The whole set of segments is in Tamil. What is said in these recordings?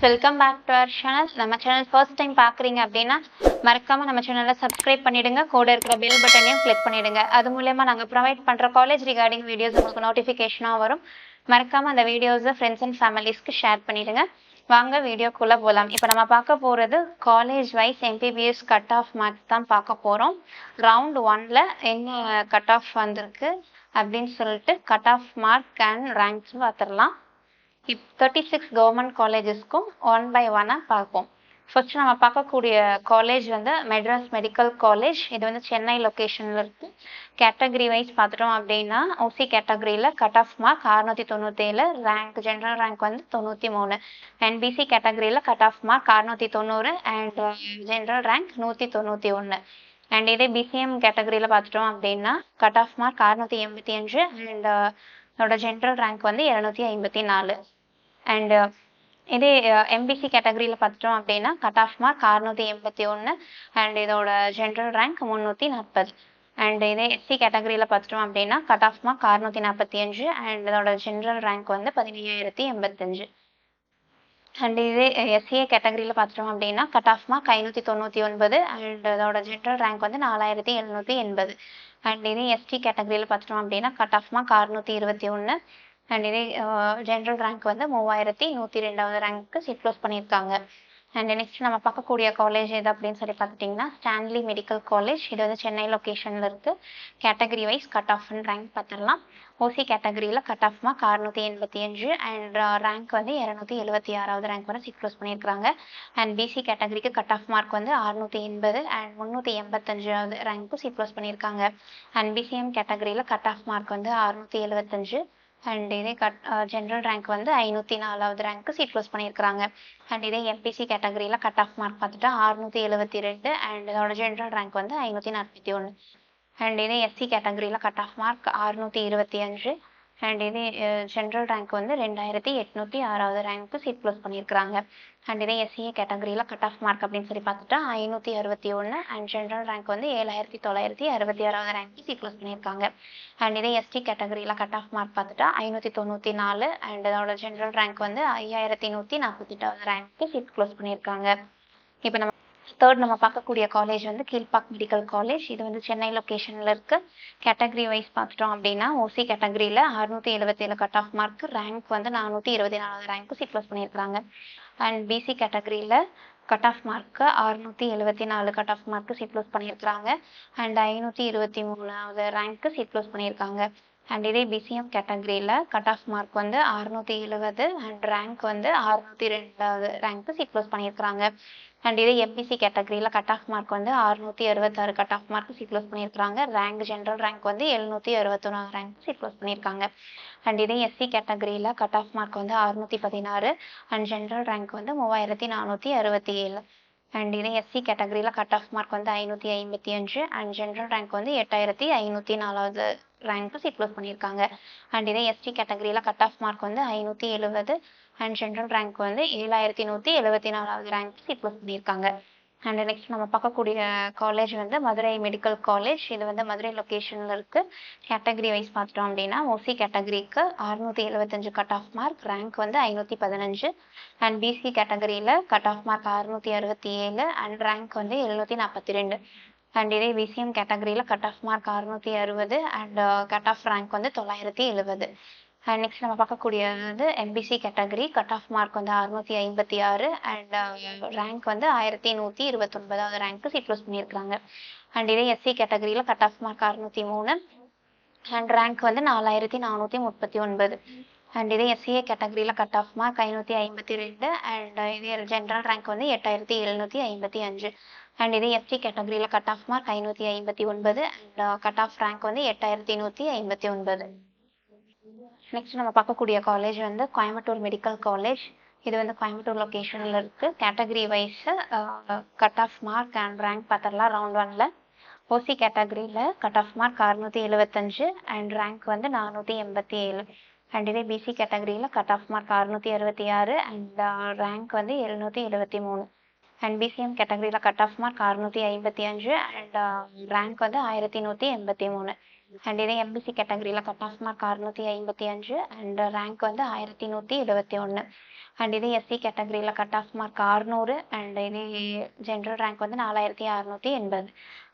Welcome back to our channel. நம்ம சேனல் ஃபர்ஸ்ட் டைம் பார்க்குறீங்க அப்படின்னா மறக்காமல் நம்ம சேனலை சப்ஸ்கிரைப் பண்ணிவிடுங்க. கூட இருக்கிற பெல் பட்டனையும் கிளிக் பண்ணிவிடுங்க. அது மூலயமா நாங்கள் ப்ரொவைட் பண்ணுற காலேஜ் ரிகார்டிங் வீடியோஸ் உங்களுக்கு நோட்டிஃபிகேஷனாக வரும். மறக்காமல் அந்த வீடியோஸை ஃப்ரெண்ட்ஸ் அண்ட் ஃபேமிலிஸ்க்கு ஷேர் பண்ணிவிடுங்க. வாங்க வீடியோக்குள்ளே போகலாம். இப்போ நம்ம பார்க்க போகிறது college wise MBBS cut off marks தான் பார்க்க போகிறோம். ரவுண்ட் 1ல் என்ன கட் ஆஃப் வந்திருக்கு அப்படின்னு சொல்லிட்டு cut off mark and ranks பார்த்துடலாம். 36 கவர்மெண்ட் காலேஜஸ்க்கும் 1 by 1 பார்ப்போம். ஃபர்ஸ்ட் நம்ம பார்க்கக்கூடிய காலேஜ் வந்து மெட்ராஸ் மெடிக்கல் காலேஜ். இது வந்து சென்னை லொக்கேஷனில் இருக்குது. கேட்டகரி வைஸ் பார்த்துட்டோம் அப்படின்னா ஓசி கேட்டகரியில் cut off mark 697, rank general rank வந்து 93. NBC கேட்டகரியில் cut off mark 690 and general rank 191. And இதே பிசிஎம் கேட்டகரியில் பார்த்துட்டோம் அப்படின்னா கட் ஆஃப் மார்க் 685 அண்ட் அதோட ஜென்ரல் ரேங்க் வந்து 254. அண்ட் இதே எம்பிசி கேட்டகரியில் பார்த்துட்டோம் அப்படின்னா கட் ஆஃப் மார்க் 681 அண்ட் இதோட ஜென்ரல் ரேங்க் 340. அண்ட் இதே எஸ்சி கேட்டகரியில் பார்த்துட்டோம் அப்படின்னா கட் ஆஃப் மார்க் 645 அண்ட் இதோட ஜென்ரல் ரேங்க் வந்து 15085. அண்ட் இதே எஸ்சிஏ கேட்டகரியில் பார்த்துட்டோம் அப்படின்னா கட் ஆஃப் மார்க் 599 அண்ட் இதோட ஜென்ரல் ரேங்க் வந்து 4780. அண்ட் இதே எஸ்டி கேட்டகரியில் பார்த்துட்டோம் அப்படின்னா கட் ஆஃப் மார்க் 621 அண்ட் இதே ஜென்ரல் ரேங்க் வந்து 3102 ரேங்க்கு சீட் க்ளோஸ் பண்ணியிருக்காங்க. அண்ட் நெக்ஸ்ட் நம்ம பார்க்கக்கூடிய காலேஜ் எது அப்படின்னு சொல்லி பார்த்துட்டிங்கன்னா ஸ்டான்லி மெடிக்கல் காலேஜ். இது வந்து சென்னை லொக்கேஷனில் இருக்குது. Category wise cut off and rank பார்த்துடலாம். ஓசி கேட்டகரியில் cut off mark 685 and rank வந்து 276வது ரேங்க் வரை சீட் க்ளோஸ் பண்ணியிருக்காங்க. அண்ட் பிசி கேட்டகரிக்கு கட் ஆஃப் மார்க் வந்து 680 அண்ட் 385வது ரேங்க்கு சீட் க்ளோஸ் பண்ணியிருக்காங்க. அண்ட் பிசிஎம் கேட்டகரியில் கட் ஆஃப் மார்க் வந்து 675 அண்ட் இதே ஜென்ரல் ரேங்க் வந்து 504வது ரேங்க்கு சீட் க்ளோஸ் பண்ணியிருக்காங்க. அண்ட் இதே எம்பிசி கேட்டகரியில் கட் ஆஃப் மார்க் பார்த்துட்டா 672 அண்ட் இதோட ஜென்ரல் ரேங்க் வந்து 541. அண்ட் இதே எஸ்சி கேட்டகரியில் கட் ஆஃப் மார்க் 625 அண்ட் இதே ஜென்ரல் ரேங்க் வந்து 2806வது ரேங்க்கு சீட் க்ளோஸ் பண்ணியிருக்காங்க. அண்ட் இதே எஸ்சிஏ கேட்டகரியில் கட் ஆஃப் மார்க் அப்படின்னு சொல்லி பார்த்துட்டா 561 அண்ட் ஜென்ரல் ரேங்க் வந்து 7966வது ரேங்க்கு சீட் க்ளோஸ் பண்ணியிருக்காங்க. அண்ட் இதே எஸ்டி கேட்டகரியில் கட் ஆஃப் மார்க் பார்த்துட்டா 594 அண்ட் இதோட ஜென்ரல் ரேங்க் வந்து 5148வது ரேங்க்கு சீட் க்ளோஸ் பண்ணியிருக்காங்க. இப்போ நம்ம தேர்ட் நம்ம பார்க்கக்கூடிய காலேஜ் வந்து கீழ்பாக் மெடிக்கல் காலேஜ். இது வந்து சென்னை லொக்கேஷனில் இருக்குது. கேட்டகரி வைஸ் பார்த்துட்டோம் அப்படின்னா ஓசி கேட்டகரியில் 677 கட் ஆஃப் மார்க், ரேங்க் வந்து 424வது ரேங்க்கு சீட் க்ளோஸ் பண்ணியிருக்காங்க. அண்ட் பிசி கேட்டகரியில் கட் ஆஃப் மார்க்கு 674 கட் ஆஃப் மார்க்கு சீட் க்ளோஸ் பண்ணியிருக்காங்க. அண்ட் 523வது ரேங்க்கு சீட் க்ளோஸ் பண்ணியிருக்காங்க. அண்ட் இதே பிசிஎம் கேட்டகரியில் கட் ஆஃப் மார்க் வந்து 670 அண்ட் ரேங்க் வந்து 602வது ரேங்க்கு சீட் க்ளோஸ் பண்ணியிருக்காங்க. அண்ட் இதே எம்பிசி கேட்டகரியில் கட் ஆஃப் மார்க் வந்து 666 cut off mark seat close பண்ணியிருக்காங்க. ரேங்க் ஜென்ரல் ரேங்க் வந்து 761 ரேங்க் சீட் க்ளோஸ் பண்ணியிருக்காங்க. அண்ட் இதே எஸ்சி கேட்டகரியில் கட் ஆஃப் மார்க் வந்து 616 அண்ட் ஜென்ரல் ரேங்க் வந்து 3467. அண்ட் இதே எஸ்சி கேட்டகரியில் கட் ஆஃப் மார்க் வந்து 555 அண்ட் ஜென்ரல் ரேங்க் வந்து 8504வது ரேங்க்கு சீட் க்ளோஸ் பண்ணியிருக்காங்க. அண்ட் இதே எஸ்டி கேட்டகரியில் கட் ஆஃப் மார்க் வந்து 570 அண்ட் ஜென்ரல் ரேங்க் வந்து 7174வது ரேங்க் சீட் க்ளோஸ் பண்ணியிருக்காங்க. அண்ட் நெக்ஸ்ட் நம்ம பார்க்கக்கூடிய காலேஜ் வந்து மதுரை மெடிக்கல் காலேஜ். இது வந்து மதுரை லொக்கேஷனில் இருக்குது. கேட்டகரி வைஸ் பார்த்துட்டோம் அப்படின்னா ஓசி கேட்டகரிக்கு 675 கட் ஆஃப் மார்க், ரேங்க் வந்து 515 அண்ட் பிசி கேட்டகரியில் cut off mark 667 and rank வந்து 742. அண்ட் இதே பிசிஎம் கேட்டகரியில் cut off mark 660 and cut off rank வந்து 970. அண்ட் நெக்ஸ்ட் நம்ம பார்க்கக்கூடியது வந்து MBC category. Cut off mark வந்து 656 அண்ட் ரேங்க் வந்து 1129வது ரேங்க்கு சீட் க்ளோஸ் பண்ணியிருக்காங்க. அண்ட் இதே எஸ்சி கேட்டகரியில் cut off mark 603 and rank வந்து 4439. அண்ட் இதே எஸ்சிஏ கேட்டகரியில் கட் ஆஃப் மார்க் 552 அண்ட் இதே ஜென்ரல் ரேங்க் வந்து 8755. அண்ட் இதே எஸ்டி கேட்டகரியில் cut off mark 559 and cut off rank வந்து 8159. நெக்ஸ்ட் நம்ம பார்க்கக்கூடிய காலேஜ் வந்து கோயம்புத்தூர் மெடிக்கல் காலேஜ். இது வந்து கோயம்புத்தூர் லொக்கேஷனில் இருக்குது. Category wise cut off mark and rank பார்த்துடலாம். ரவுண்ட் 1ல் ஓசி கேட்டகரியில் cut off mark 675 and rank வந்து 487. அண்ட் இதே பிசி கேட்டகரியில் cut off mark 666 and rank வந்து 773. அண்ட் பிசிஎம் கேட்டகரியில் cut off mark 655 and rank வந்து 1183. அண்ட் இதே எம்பிசி கேட்டகரியில் cut off mark 655 and rank வந்து 1171. அண்ட் இதே எஸ்சி கேட்டகரியில் கட் ஆஃப் மார்க் 600 அண்ட் இதே ஜென்ரல் ரேங்க் வந்து 4680.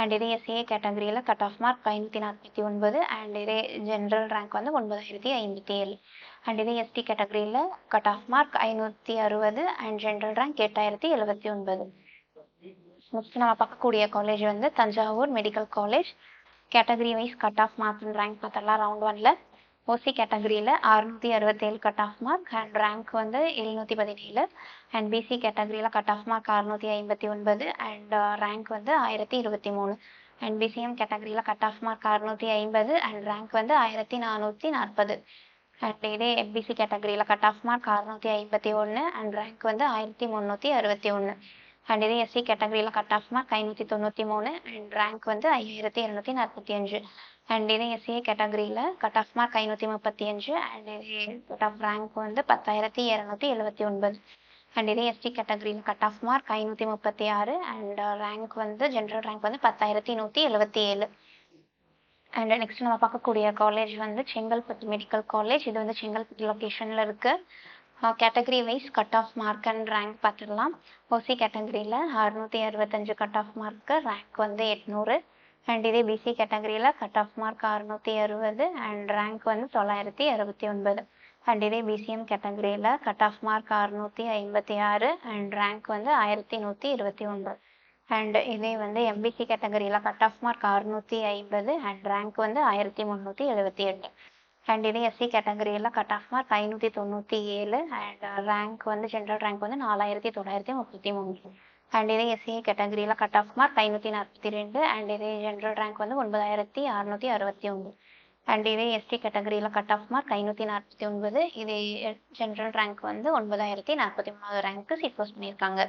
அண்ட் இதே எஸ்சிஏ கேட்டகரியில் கட் ஆஃப் மார்க் 549 அண்ட் இதே ஜென்ரல் ரேங்க் வந்து 9057. அண்ட் இதே எஸ்டி கேட்டகரியில் cut off mark 560 and general rank 8079. Next நம்ம பார்க்கக்கூடிய காலேஜ் வந்து Thanjavur medical college. Category wise cut off mark and rank பார்த்தரலாம். ரவுண்ட் 1ல் ஓசி கேட்டகரியில் 667 cut off mark and rank வந்து 717. அண்ட் பிசி கேட்டகரியில் cut off mark 659 and rank வந்து 1023. அண்ட் பிசிஎம் கேட்டகரியில் cut off mark 650 and rank வந்து 1440. அண்ட் இதே எம்பிசி கேட்டகரியில் cut off mark 651 and rank வந்து 1361. அண்ட் இதே எஸ்சி கேட்டகரியில் cut off mark 593 and rank வந்து 5245. அண்ட் இதே எஸ்சிஏ கேட்டகரியில் கட் ஆஃப் மார்க் 535 அண்ட் இதே கட் ஆஃப் ரேங்க் வந்து 10279. அண்ட் இதே எஸ்டி கேட்டகரியில் cut off mark 536 and rank வந்து ஜென்ரல் ரேங்க் வந்து 10177. அண்ட் நெக்ஸ்ட் நம்ம பார்க்கக்கூடிய காலேஜ் வந்து செங்கல்பட்டு மெடிக்கல் காலேஜ். இது வந்து செங்கல்பட்டு லொக்கேஷனில் இருக்குது. Category wise cut off mark and rank பார்த்துடலாம். ஓசி கேட்டகரியில் 665 கட் ஆஃப் மார்க்கு, ரேங்க் வந்து 800. அண்ட் இதே பிசி கேட்டகரியில் cut off mark 660 and rank வந்து 969. அண்ட் இதே பிசிஎம் கேட்டகரியில் cut off mark 656 and rank வந்து 1129. அண்ட் இதே வந்து எம்பிசி கேட்டகரியில் cut off mark 650 and rank வந்து 1378. அண்ட் இதே எஸ்சி கேட்டகரியில் cut off mark 597 and rank வந்து ஜென்ரல் ரேங்க் வந்து 4933. அண்ட் இதே எஸ்சிஏ கேட்டகரியில் கட் ஆஃப் மார்க் 542 அண்ட் இதே ஜென்ரல் ரேங்க் வந்து 9661. அண்ட் இதே எஸ்டி கேட்டகரியில் கட் ஆஃப் மார்க் 549 இதே ஜென்ரல் ரேங்க் வந்து 9043 ரேங்க்கு சீட் போஸ்ட் பண்ணியிருக்காங்க.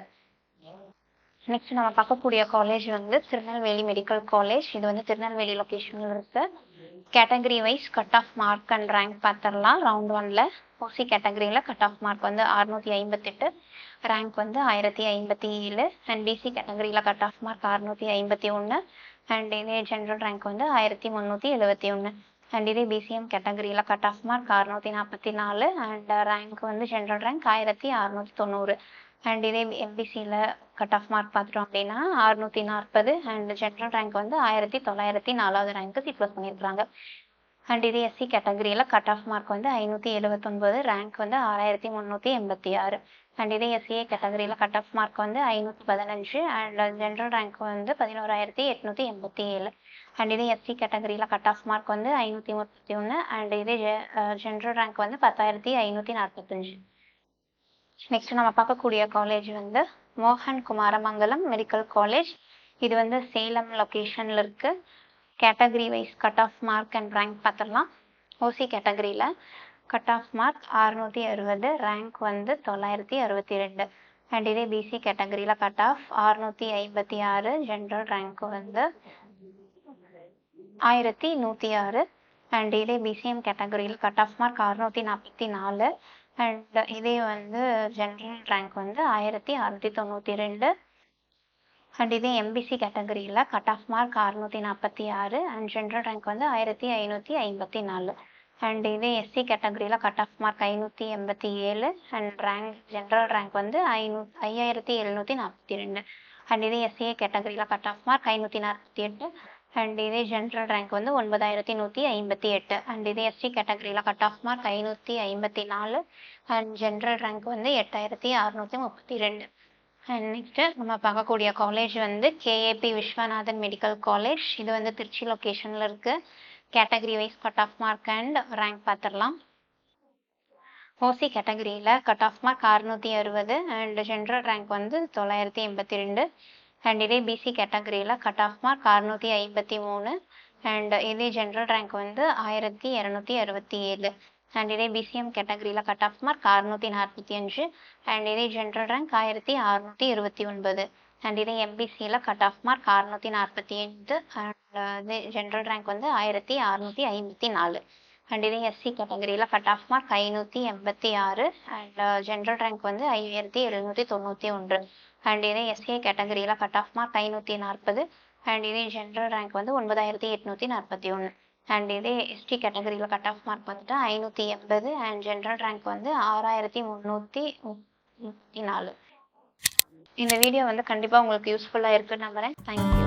நெக்ஸ்ட் நம்ம பார்க்கக்கூடிய காலேஜ் வந்து திருநெல்வேலி மெடிக்கல் காலேஜ். இது வந்து திருநெல்வேலி லொக்கேஷனில் இருக்கு. Category wise cut off mark and rank பார்த்துடலாம். ரவுண்ட் 1ல் ஓசி கேட்டகரியில் கட் ஆஃப் மார்க் வந்து 658, ரேங்க் வந்து 1057. அண்ட் பிசி கேட்டகரியில் கட் ஆஃப் மார்க் 651 அண்ட் இதே ஜென்ரல் ரேங்க் வந்து 1371. அண்ட் இதே பிசிஎம் கேட்டகரியில் cut off mark 644 and rank வந்து ஜென்ரல் ரேங்க் 1690. அண்ட் இதே எம்பிசியில் கட் ஆஃப் மார்க் பார்த்துட்டோம் அப்படின்னா 640 அண்ட் ஜென்ரல் ரேங்க் வந்து 1904 ரேங்க்கு சீட் ப்ளஸ் பண்ணியிருக்காங்க. அண்ட் இதே எஸ்சி கேட்டகரியில் கட் ஆஃப் மார்க் வந்து 579, ரேங்க் வந்து 6386. அண்ட் இதே எஸ்சிஏ கேட்டகரியில் கட் ஆஃப் மார்க் வந்து 515 அண்ட் ஜென்ரல் ரேங்க் வந்து 11887. அண்ட் இதே எஸ்சி கேட்டகரியில் கட் ஆஃப் மார்க் வந்து 531 அண்ட் இதே ஜென்ரல் ரேங்க் வந்து 10545. நெக்ஸ்ட் நம்ம பார்க்கக்கூடிய காலேஜ் வந்து மோகன் குமாரமங்கலம் மெடிக்கல் காலேஜ். இது வந்து சேலம் லொக்கேஷனில் இருக்கு. Category wise cut off mark and rank பார்த்துடலாம். ஓசி கேட்டகரியில் கட் ஆஃப் மார்க் 660, ரேங்க் வந்து 962. அண்ட் இதே பிசி கேட்டகரியில் கட் ஆஃப் 656, ஜென்ரல் ரேங்க் வந்து 1106. அண்ட் இதே பிசிஎம் கேட்டகரியில் கட் ஆஃப் மார்க் 644 அண்ட் இதே வந்து ஜென்ரல் ரேங்க் வந்து 1692. அண்ட் இதே எம்பிசி கேட்டகரியில் cut off mark 646 and general rank வந்து 1554. அண்ட் இதே எஸ்சி கேட்டகரியில் cut off mark 587 and rank general rank வந்து 5742. அண்ட் இதே எஸ்சிஏ கேட்டகரியில் கட் ஆஃப் மார்க் 548 அண்ட் இதே ஜென்ரல் ரேங்க் வந்து 9158. அண்ட் இதே எஸ்டி கேட்டகரியில் cut off mark 554 and general rank வந்து 8632. அண்ட் நெக்ஸ்ட்டு நம்ம பார்க்கக்கூடிய காலேஜ் வந்து கேஏபி விஸ்வநாதன் மெடிக்கல் காலேஜ். இது வந்து திருச்சி லொக்கேஷனில் இருக்குது. Category wise cut off mark and rank பார்த்துடலாம். ஓசி கேட்டகரியில் cut off mark 660 and general rank வந்து 982. அண்ட் இதே பிசி கேட்டகரியில் கட் ஆஃப் மார்க் 653 அண்ட் இதே ஜென்ரல் ரேங்க் வந்து 1267. அண்ட் இதே பிசிஎம் கேட்டகரியில் கட் ஆஃப் மார்க் 645 அண்ட் இதே ஜென்ரல் ரேங்க் 1629. அண்ட் இதே எம்பிசியில் கட் ஆஃப் மார்க் 645 அண்ட் இதே ஜென்ரல் ரேங்க் வந்து 1654. அண்ட் இதே எஸ்சி கேட்டகரியில் cut off mark 586 and general rank வந்து 5791. அண்ட் இதே எஸ்சிஏ கேட்டகரியில் கட் ஆஃப் மார்க் 540 அண்ட் இதே ஜென்ரல் ரேங்க் வந்து 9841. அண்ட் இதே எஸ்டி கேட்டகரியில் கட் ஆஃப் மார்க் வந்துட்டு 580 அண்ட் ஜென்ரல் ரேங்க் வந்து 6334. இந்த வீடியோ வந்து கண்டிப்பாக உங்களுக்கு யூஸ்ஃபுல்லாக இருக்குன்னு நம்புகிறேன். தேங்க்யூ.